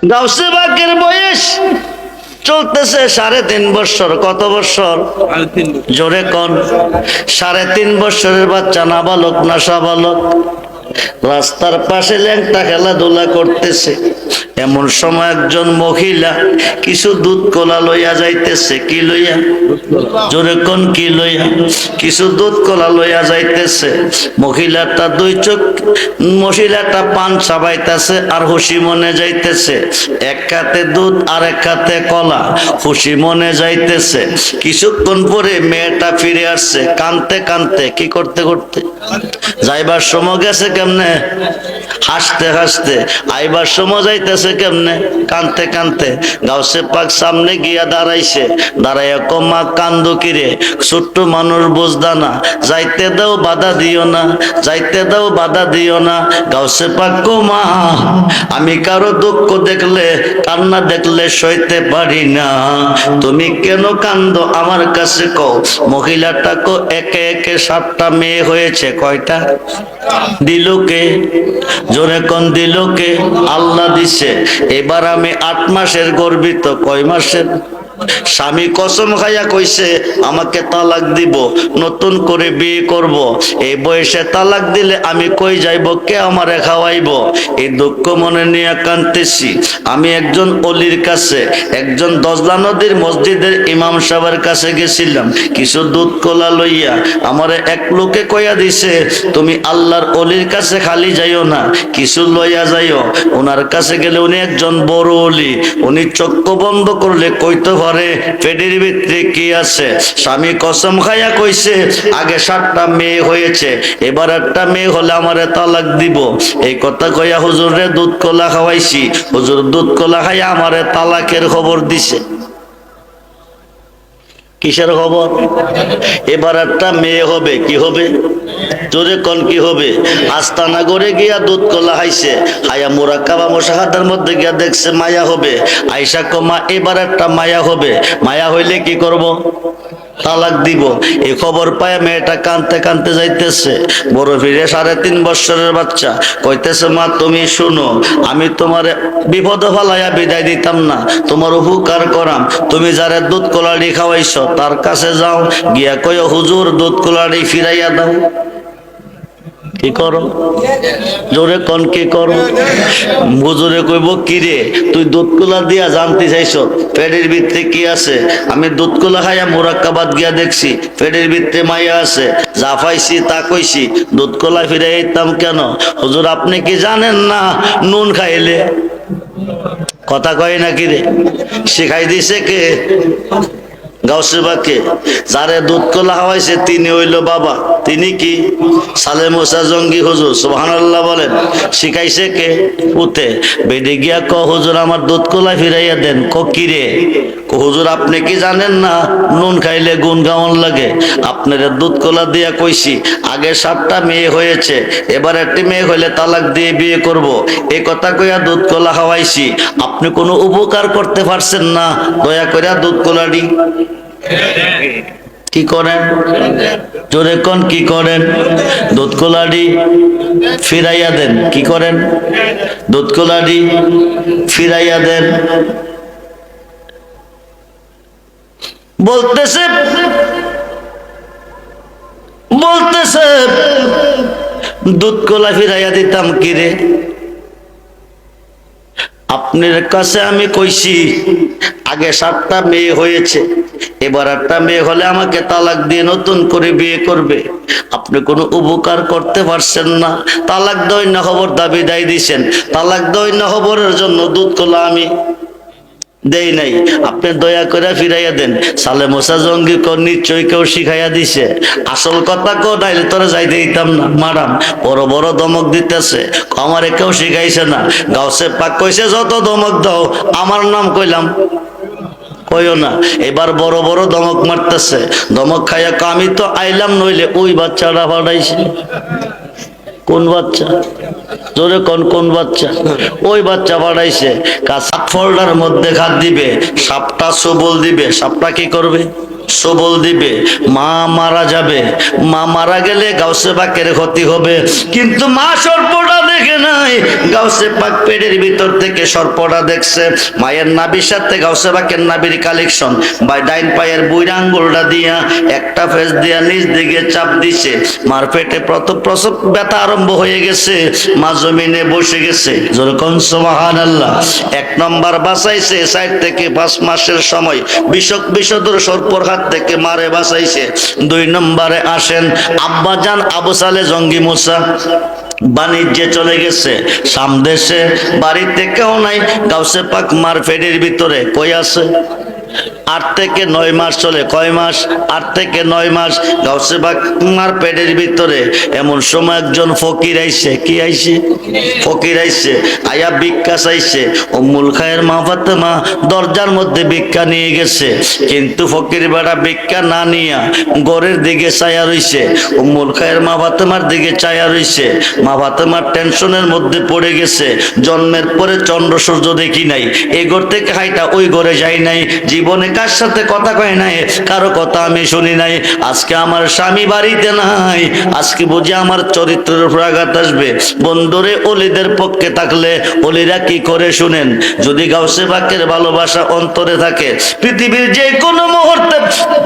গাউসে পাকের বয়স চলতেছে 3.5 বছর। কত বছর? জোরে কোন? 3.5 বছরের বাচ্চা, নাবালক না সাবালক? রাস্তার পাশে ল্যাংটা খেলাধুলা করতেছে। এমন সময় একজন মহিলা কিছু দুধ কলা লইয়া যাইতেছে। কি লইয়া? জোরে কোন? কি লইয়া? কিছু দুধ কলা লইয়া যাইতেছে। মহিলাটা দুই চোখ, মহিলাটা পান চাবাইতেছে আর খুশি মনে যাইতেছে। এক হাতে দুধ আর এক হাতে কলা, খুশি মনে যাইতেছে। কিছুক্ষণ পরে মেয়েটা ফিরে আসছে কানতে কানতে। কি করতে করতে? যাইবার সময় গেছে কেমনে? হাসতে হাসতে। আইবার সময় যাইতেছে কেমনে? কানতে কানতে। গাউসে পাক সামনে গিয়া দাঁড়াইছে। দাঁড়াইয়া কমা কান্দো কিরে, ছোট্ট মানুষ বুঝদা না, যাইতে দাও বাধা দিও না, যাইতে দাও বাধা দিও না। গাউসে পাক কমা, আমি কারো দুঃখ দেখলে, কান্না দেখলে সইতে পারি না, তুমি কেন কান্দো আমার কাছে কও। মহিলাটা কো একে একে 7টা মেয়ে হয়েছে। কয়টা? দিলুকে? জোরে কোন? দিলুকে? আল্লাহ দিছে। এবার আমি 8 মাসের গর্বিত। কয় মাসের? স্বামী কসম খাইয়া কইছে আমাকে তালাক দিব, নতুন করে বিয়ে করব। এই বয়সে তালাক দিলে আমি কই যাইব, কে আমারে খাওয়াইব? এই দুঃখ মনে নিয়ে কাঁদতেছি। আমি একজন অলির কাছে, একজন দজলা নদীর মসজিদের ইমাম সাহেবের কাছে গেছিলাম কিছু দুধ কলা লইয়া। আমারে এক লোকে কইয়া দিছে তুমি আল্লাহর অলির কাছে খালি যাইও না, কিছু লইয়া যাইও। ওনার কাছে গেলে উনি একজন বড় অলি। উনি চক্ষু বন্ধ করলে কইতে পারে পেটের ভিতরে কি আছে। স্বামী কসম খাইয়া কইছে আগে 7টা মেয়ে হয়েছে, এবার একটা মেয়ে হলে আমারে তালাক দিব। এই কথা কইয়া হুজুরে দুধ কলা খাওয়াইছি। হুজুর দুধ কলা খাইয়া আমারে তালাকের খবর দিছে। কিসের খবর? এবার একটা মেয়ে হবে। কি হবে? জোরে কোন? কি হবে? আস্তানা গড়ে গিয়া দুধ কলা খাইছে। হায়া মুরাক্কাবা মুশাহাদার মধ্যে গিয়া দেখছে মায়া হবে। আয়েশা কমা এবার একটা মায়া হবে। মায়া হইলে কি করব? তালাক দিব। এই খবর পায় মেয়েটা কানতে কানতে যাইতেছে। বড় ফিরে 3.5 বছরের বাচ্চা কইতেছে মা তুমি শুনো, আমি তোমার বিপদ ফালাইয়া বিদায় দিতাম না, তোমার উপকার করাম। তুমি যারা দুধ কলাড়ি খাওয়াইছ তার কাছে যাও, গিয়া কইও হুজুর দুধ কলাড়ি ফিরাইয়া দাও। কি করো? জোরে কোন? কি করো? হুজুরে কইব কিরে তুই দুধ কলা দিয়া জানতে চাইছ পেটের ভিতরে কি আছে? আমি দুধ কলা খাইয়া মুরাক্কাবাদ গিয়া দেখছি পেটের ভিতরে মাইয়া আছে, যা পাইছি তা কইছি, দুধ কলা ফিরাইতাম কেন? হুজুর আপনি কি জানেন না নুন খাইলে? কথা কয় না কিরে? শিখাই দিছে কে? গাউসে পাকে। যারে দুধ কলা খাওয়াইছে তিনি হইল বাবা। তিনি কি? সালে মুসা জঙ্গি হুজুর। সুবহানাল্লাহ বলেন। শিখাইছে কে? পুতে। বেডে গিয়া ক হুজুর আমার দুধ কলা ফিরাইয়া দেন। ক কিরে? হুজুর আপনি কি জানেন না নুন খাইলে গুণ গাওয়ান লাগে? আপনার দুধ কলা দিয়া কইছি আগে 7টা মেয়ে হয়েছে, এবার একটি মেয়ে হইলে তালাক দিয়ে বিয়ে করব। এই কথা কইয়া দুধ কলা খাওয়াইছি, আপনি কোনো উপকার করতে পারছেন না, দয়া কইরা দুধ কলাটি কি করেন? জোরে কোন? কি করেন? দুধ কলাটি ফিরাইয়া দেন। কি করেন? দুধ কলাটি ফিরাইয়া দেন। বলতেছে বলতেছে দুধ কলা ফিরাইয়া দিতাম কিরে? আপনার কাছে আমি কইছি আগে 7টা মেয়ে হয়েছে, এবার একটা মেয়ে হলে আমাকে তালাক দিয়ে নতুন করে বিয়ে করবে। আপনি কোনো উপকার করতে পারছেন না, তালাক দই না খবর দাবি দায় দিছেন, তালাক দই না খবরের জন্য দুধ কলা আমি দেই নাই, আপনি দয়া করে ফিরাইয়া দেন। সালে মোসা জঙ্গি নিশ্চয়ই কেউ শিখাইয়া দিছে। আসল কথা কো নাইলে তোরা যাইতে দিতাম না। মারাম বড় বড় ধমক দিতেছে, আমারে কেউ শিখাইছে না। গাউসে পাক কইছে যত ধমক দাও আমার নাম কইলাম কইও না। এবার বড় বড় ধমক মারতেছে। ধমক খাইয়া আমি তো আইলাম, নইলে ওই বাচ্চাটা পাঠাইছে। কোন বাচ্চা? জোরে কোন? কোন বাচ্চা? ওই বাচ্চা পাঠাইছে। কাঁচা ফলটার মধ্যে খাত দিবে, সাপটা সবল দিবে। সাপটা কি করবে? সবল দিবে, মা মারা যাবে, মা মারা গেলে গাউসে পাকের ক্ষতি হবে। কিন্তু মা সর্পটা দেখে নাই, গাউসে পাক পেটের ভিতর থেকে সর্পটা দেখছে। মায়ের নাভির সাথে গাউসে পাকের নাভির কালেকশন, বা ডাইন পায়ের বুইরা আঙ্গুলটা দিয়া একটা ফেস দিয়া নিচ দিকে চাপ দিছে। মার পেটে প্রসব ব্যথা আরম্ভ হয়ে গেছে, মা জমিনে বসে গেছে। যেরকম সুবহানাল্লাহ। 1 নম্বর বাঁচাইছে 4 থেকে 5 মাসের সময় বিষধর সর্পর হাত থেকে মারে বাঁচাইছে। 2 নম্বরে আসেন আব্বাজান আবু সালে জঙ্গি মুসা বাণিজ্যে চলে গেছে সামদেশে, বাড়িতে কেউ নাই। গাউসে পাক মার পেটের ভিতরে কই আছে? 8 থেকে 9 মাস চলে। কয় মাস? 8 থেকে 9 মাস গাউসে পাক মার পেটের ভিতরে। এমন সময় একজন ফকির আইছে। কি আইছে? ফকির আইছে, আয়া ভিক্ষা চাইছে। উম্মুল খায়ের মা ফাতেমা দরজার মধ্যে ভিক্ষা নিয়ে গেছে, কিন্তু ফকির বেটা ভিক্ষা না নিয়া ঘরের দিকে চায়া রইছে। উম্মুল খায়ের মা ফাতেমার দিকে চায়া রইছে। মা ফাতেমার টেনশনের মধ্যে পড়ে গেছে। জন্মের পরে চন্দ্র সূর্য দেখি নাই, এই ঘর থেকে হাইটা ওই ঘরে যাই নাই, জীবনে কার সাথে কথা কয় নাই, কারো কথা আমি শুনি নাই। আজকে আমার স্বামী বাড়িতে নাই, আজকে বুঝি আমার চরিত্রের উপর আঘাত আসবে। বন্ধুরে, অলিদের পক্ষে থাকলে অলিরা কি করে শুনেন, যদি গাউসে পাকের ভালোবাসা অন্তরে থাকে, পৃথিবীর যে কোনো মুহূর্তে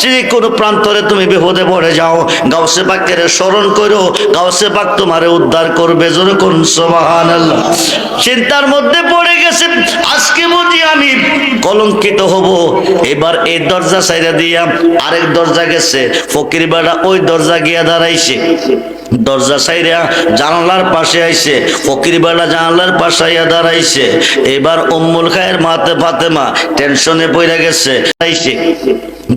যে কোনো প্রান্তরে তুমি বিপদে পড়ে যাও, গাউসে পাকের স্মরণ করো, গাউসে পাক তোমারে উদ্ধার করবে। যেরকম সুবহানাল্লাহ। চিন্তার মধ্যে পড়ে গেছে, আজকে বুঝি আমি কলঙ্কিত হব। এবার এই দরজা সাইরা দিয়া আরেক দরজা গেছে, ফকির বেড়া ওই দরজা গিয়া দাঁড়াইছে। দরজা সাইরা জানালার পাশে আইছে, ফকির বেড়া জানালার পাশে আইয়া দাঁড়াইছে। এবার উম্মুল খায়ের মাতে ফাতেমা টেনশনে পড়ে গেছে, আইছে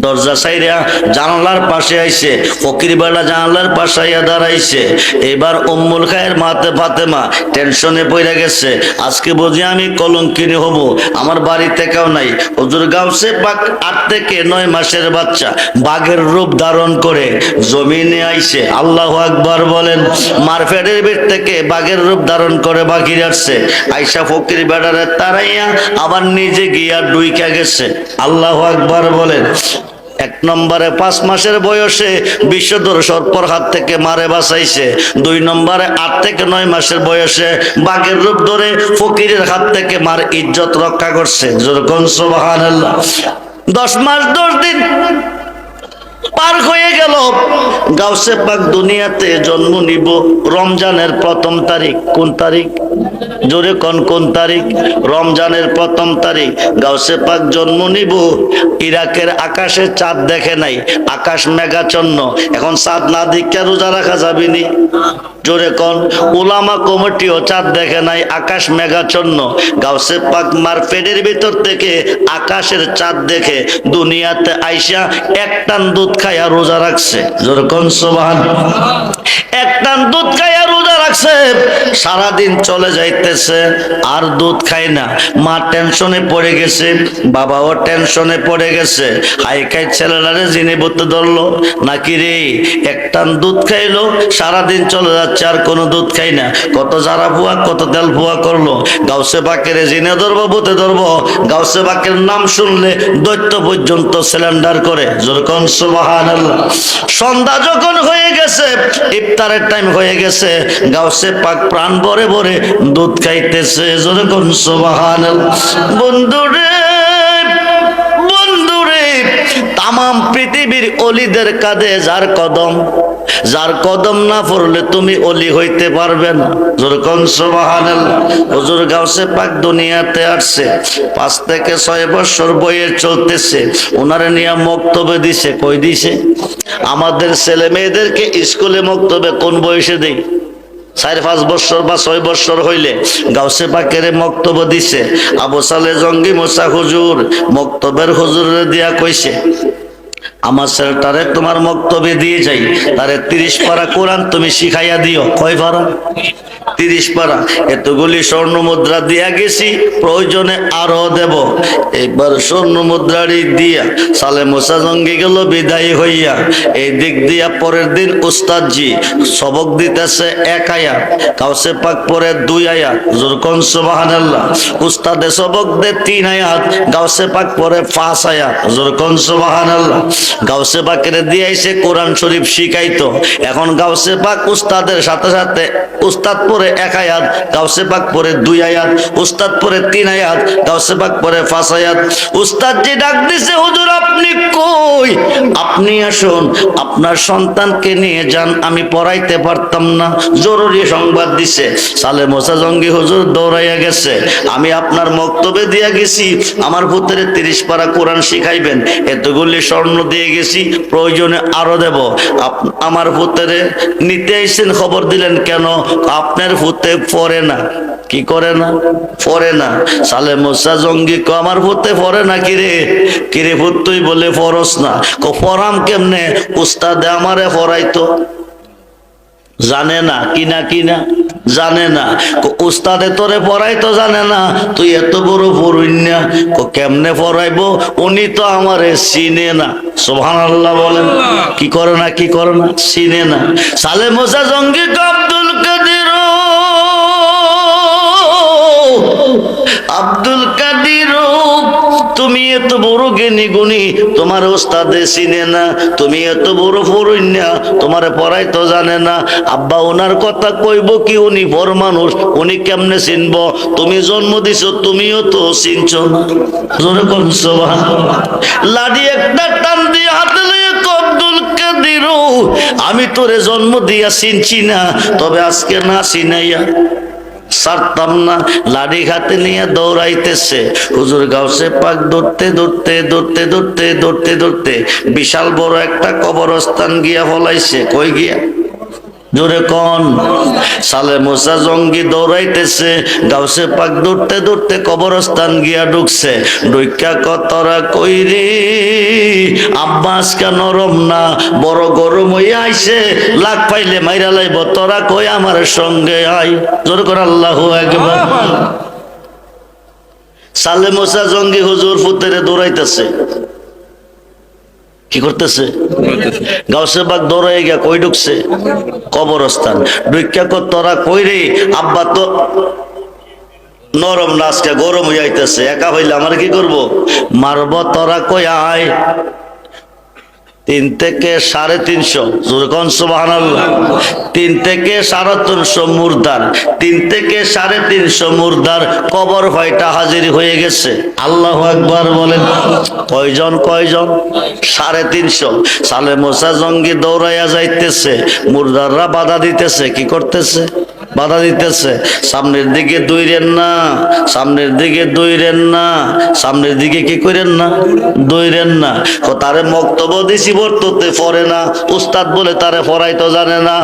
দরজা সাইরা জানালার পাশে আইছে, ফকির বেড়া জানালার পাশে আইয়া দাঁড়াইছে। এবার উম্মুল খায়ের মাতে ফাতেমা টেনশনে পড়ে গেছে, আজকে বুঝি আমি কলঙ্কিনী হব, আমার বাড়িতে কেউ নাই। হুজুর গাউসে পাক 8 থেকে 9 মাসের বাচ্চা বাঘের রূপ ধারণ করে জমিনে আইছে। আল্লাহু আকবার বলেন। মার পেটের ভিতর থেকে বাঘের রূপ ধারণ করে বাঘির আসছে, আইসা ফকির বেড়ারে তারাইয়া আবার নিজে গিয়া ডুইকা গেছে। আল্লাহু আকবার বলেন। 1 নম্বরে 5 মাসের বয়সে বিষধর সর্পর হাত থেকে মারে বাঁচাইছে। 2 নম্বরে 8 থেকে 9 মাসের বয়সে বাঘের রূপ ধরে ফকিরের হাত থেকে মার ইজ্জত রক্ষা করছে। যেরকম সুবহানাল্লাহ। 10 মাস 10 দিন পার হয়ে গেল, গাউসে পাক দুনিয়াতে জন্ম নিব রমজানের 1ম তারিখ। কোন তারিখ? জোরে কোন তারিখ? রমজানের 1ম তারিখ গাউসে পাক জন্ম নিব। ইরাকের আকাশে চাঁদ দেখে নাই, আকাশ মেঘাচ্ছন্ন। এখন চাঁদ না দেখে রোজা রাখা যাবে নি? জোরে কোন। উলামা কমিটিও চাঁদ দেখে নাই, আকাশ মেঘাচ্ছন্ন। গাউসে পাক মার পেটের ভিতর থেকে আকাশের চাঁদ দেখে দুনিয়াতে আইসা 1 টান দুধ খাইয়া রোজা রাখছে। জোরে কোন সুবহানাল্লাহ। 1 টান দুধ খাইয়া রোজা রাখছে, সারাদিন চলে যাইতেছে আর দুধ খায় না। মা টেনশনে পড়ে গেছে, বাবাও টেনশনে পড়ে গেছে। হাইকাই ছেলেটারে জিনে বলতে ধরলো নাকি রে, 1 টান দুধ খাইলো, সারাদিন চলে যাচ্ছে আর কোনো দুধ খাই না। কত জারা ফুয়া, কত তেল ফুয়া করলো। গাউসে পাকের জিনে ধরবো, বুতে ধরবো। গাউসে পাকের নাম শুনলে দৈত্য পর্যন্ত সিলিন্ডার করে। যেরকম সুবহানাল্লাহ। সন্ধ্যা যখন হয়ে গেছে, ইফতারের টাইম হয়ে গেছে, গাউসে পাক প্রাণ ভরে ভরে দুধ খাইতেছে। যেরকম সুবহানাল্লাহ। বন্ধুরে, তামাম পৃথিবীর অলিদের কাঁধে যার কদম, যার কদম না পড়লে তুমি অলি হইতে পারবে না। যেরকম সুবহানাল্লাহ। হুজুর গাউসে পাক দুনিয়াতে আসছে, 5 থেকে 6 বছর বয়সে চলতেছে। ওনারে নিয়ে মক্তবে দিছে। কই দিছে? আমাদের ছেলে মেয়েদেরকে স্কুলে মক্তবে কোন বয়সে দেই? 4-5 বছর বা 6 বছর হইলে গাউসে পাকের মক্তব দিছে। আবু সালে জঙ্গি মুসা হুজুর মক্তবের হুজুরে দিয়া কইছে, আমার ছেলেটারে তোমার মক্তবে দিয়ে যাই, তারে 30 পারা কোরআন তুমি শিখাইয়া দিও। কয় পারা? 30 পারা। এতগুলি স্বর্ণ মুদ্রা দিয়া গেছি, প্রয়োজনে আরো দেব। একবার স্বর্ণ মুদ্রারি দিয়া সালে মুসা জঙ্গি গেল বিদায়ী হইয়া। এই দিক দিয়া পরের দিন উস্তাদজি সবক দিতেছে 1 আয়াত, গাউসে পাক পরে 2 আয়াত। যেরকম সুবহানাল্লাহ। উস্তাদে সবক দে 3 আয়াত, গাউসে পাক পরে 5 আয়াত। যেরকম সুবহানাল্লাহ। গাউসে পাকের দিয়ে এসে কোরআন শরীফ শিখাইতো। এখন গাউসে পাক উস্তাদের সাথে সাথে উস্তাদ পরে 1 আয়াত, গাউসে পাক পরে 2 আয়াত, উস্তাদ পরে 3 আয়াত, গাউসে পাক পরে 5 আয়াত। উস্তাদ যে ডাক দিছে, হুজুর আপনি কই? আপনি আসুন, আপনার সন্তানকে নিয়ে যান, আমি পড়াইতে পারতাম না। জরুরি সংবাদ দিছে। সালে মোসা জঙ্গি হুজুর দৌড়াইয়া গেছে, আমি আপনার মক্তবে দিয়া গেছি আমার পুত্রের 30 পারা কোরআন শিখাইবেন, এতগুলি স্বর্ণ দিয়ে গেছি, প্রয়োজনে আরো দেব। আমার পুত্রে নিতে আইছেন, খবর দিলেন কেন? আপনার পুত্রে পড়ে না। কি করে না? পড়ে না। সালে মোসা জঙ্গি কো আমার পুত্রে পড়ে না। কিরে কিরে পুত, তুই বলে পড়স না? পড়াম কেমনে? উস্তাদে আমারে পড়াইতো। জানে না কিনা জানে না। উস্তাদে তোরে পড়াইতো জানে না, তুই এত বড় পড়ুইনা কেমনে পড়াইবো? উনি তো আমারে চিনে না। সুবহানাল্লাহ বলেন। কি করে না? কি করে না? চিনে না। সালে মোসা জঙ্গি আব্দুল কাদের, আব্দুল কাদের, তুমি এত বড় জ্ঞানী গুণী, তোমার ওস্তাদে চিনে না, তুমি এত বড় পড়ুইনা, তোমার পড়াই তো জানে না। আব্বা ওনার কথা কইব কি? উনি বড় মানুষ, উনি কেমনে চিনব? তুমি জন্ম দিছো, তুমিও তো চিনছ না। জোরে কোন সুবহানাল্লাহ। লাডি একটা টান দিয়ে হাতে লইয়া আব্দুল কাদের, আমি তোরে জন্ম দিয়া চিনছি না, তবে আজকে না চিনাইয়া ছাড়তাম না। লাঠি হাতে নিয়ে দৌড়াইতেছে। হুজুর গাউসে পাক দৌড়তে দৌড়তে দৌড়তে দৌড়তে দৌড়তে দৌড়তে বিশাল বড় একটা কবরস্থান গিয়া ফলাইছে। কই গিয়া? জোরে কোন? সালে মোসা জঙ্গি দৌড়াইতেছে, গাউসে পাক দৌড়তে দৌড়তে কবরস্থান গিয়া ঢুকছে। ঢুকা কতরা কই রে আব্বা আজকে নরম না, বড় গরম হইয়া আইছে, লাগ পাইলে মাইরা লাইব, তোরা কই আমার সঙ্গে আই। জোরে করে আল্লাহু আকবার। সালে মোসা জঙ্গি হুজুর ফুতেরে দৌড়াইতেছে। কি করতেছে? গাউসে পাক দৌড়াই গিয়া কই ঢুকছে? কবরস্থান। ঢুকা কো তোরা কই রে আব্বা তো নরম না, আজকে গরম হয়ে আইতেছে, একা হইলে আমার কি করব? মারব। তোরা কই আয়। 3 থেকে 350, যখন সুবহানাল্লাহ, 3 থেকে 350 মুর্দার, 3 থেকে 350 মুর্দার কবর ভাইটা হাজির হয়ে গেছে। আল্লাহু আকবার বলেন। কয়জন? কয়জন? 350। সালে মোসা জঙ্গি দৌড়াইয়া যাইতেছে, মুর্দাররা বাধা দিতেছে। কি করতেছে? বাধা দিতেছে। সামনের দিকে দৌড়েন না, সামনের দিকে দৌড়েন না, সামনের দিকে কি করেন না? দৌড়েন না। তারে মক্তব্য দিছি, বর্ততে পড়ে না, উস্তাদ বলে তারে পড়াইতো জানে না,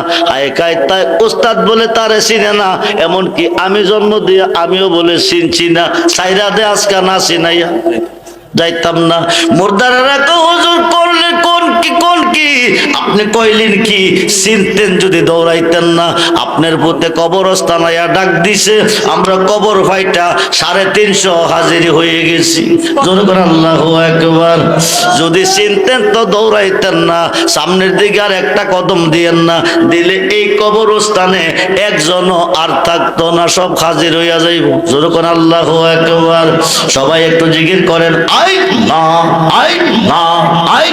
তাই উস্তাদ বলে তারে চিনে না। এমনকি আমি জন্ম দিয়ে আমিও বলে চিনছি না। সাইরা দে আজকা না চিনাইয়া যাইতাম না। মুর্দারেরা হুজুর করলে কোন কি কোন কি? আপনি কইলেন কি? চিনতেন যদি দৌড়াইতেন না। আপনার পুতে কবরস্থান আয়া ডাক দিছে, আমরা কবর ভাইটা 350 হাজির হয়ে গেছি। জোরে করে আল্লাহু আকবার। যদি চিনতেন তো দৌড়াইতেন না, সামনের দিকে আর একটা কদম দিয়েন না, দিলে এই কবরস্থানে একজনও আর থাকতো না, সব হাজির হইয়া যাইব। জোরে করে আল্লাহু আকবার। সবাই একটু জিকির করেন, আই না, আই না, আই।